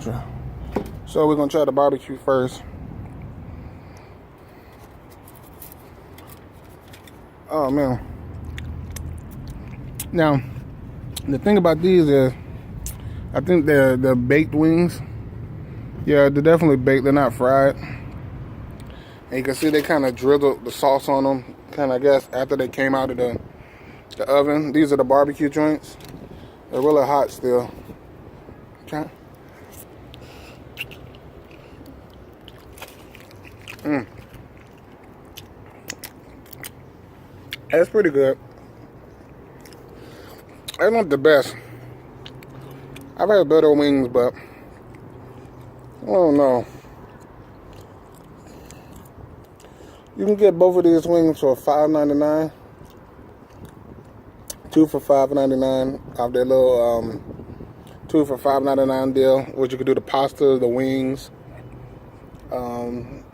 So we're gonna try the barbecue first. Oh man. Now, the thing about these is, I think they're baked wings. Yeah, they're definitely baked. They're not fried. And you can see they kind of drizzled the sauce on them, kind of, I guess, after they came out of the oven. These are the barbecue joints. They're really hot still. Okay. That's pretty good. They're not the best. I've had better wings, but I don't know. You can get both of these wings for $5.99. 2 for $5.99 off their little 2 for $5.99 deal, which you could do the pasta, the wings.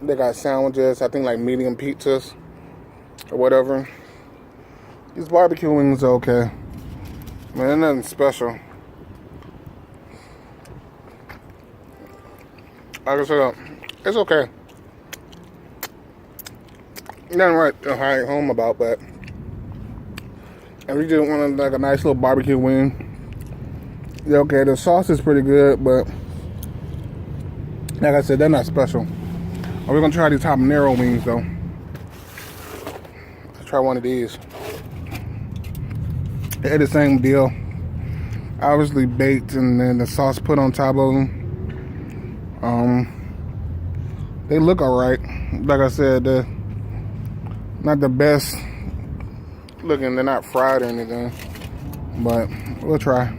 They got sandwiches, I think like medium pizzas or whatever. These barbecue wings are okay. Man, they're nothing special. Like I said, it's okay. Nothing right to hide home about, but if you just want like a nice little barbecue wing, yeah, okay. The sauce is pretty good, but like I said, they're not special. We're gonna try these habanero wings though. Let's try one of these. They're the same deal. Obviously baked and then the sauce put on top of them. They look alright. Like I said, they're not the best looking. They're not fried or anything, but we'll try.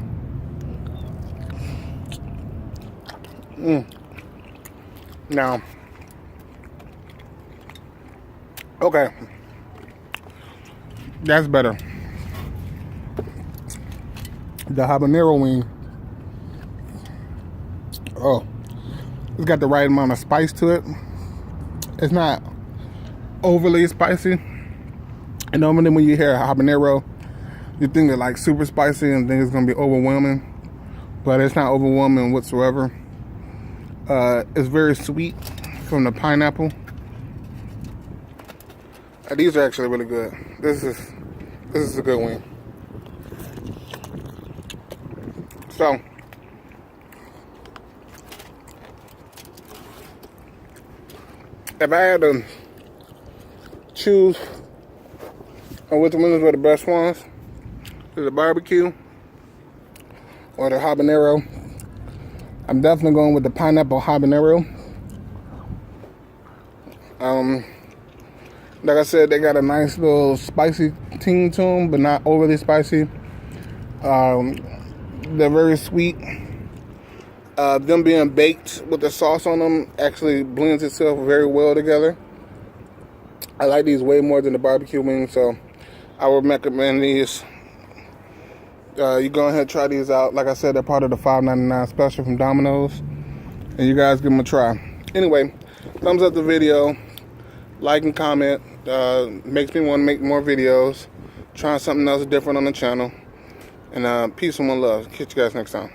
Now, okay, that's better. The habanero wing, oh, it's got the right amount of spice to it. It's not overly spicy. And normally when you hear habanero, you think it's like super spicy and think it's gonna be overwhelming, but it's not overwhelming whatsoever. It's very sweet from the pineapple. These are actually really good. This is a good wing. So, if I had to choose on which ones were the best ones, the barbecue or the habanero, I'm definitely going with the pineapple habanero. Like I said, they got a nice little spicy ting to them, but not overly spicy. They're very sweet. Them being baked with the sauce on them actually blends itself very well together. I like these way more than the barbecue wings, so I would recommend these. You go ahead and try these out. Like I said, they're part of the $5.99 special from Domino's, and you guys give them a try. Anyway, thumbs up the video, like and comment. Makes me want to make more videos, trying something else different on the channel. And peace and one love. Catch you guys next time.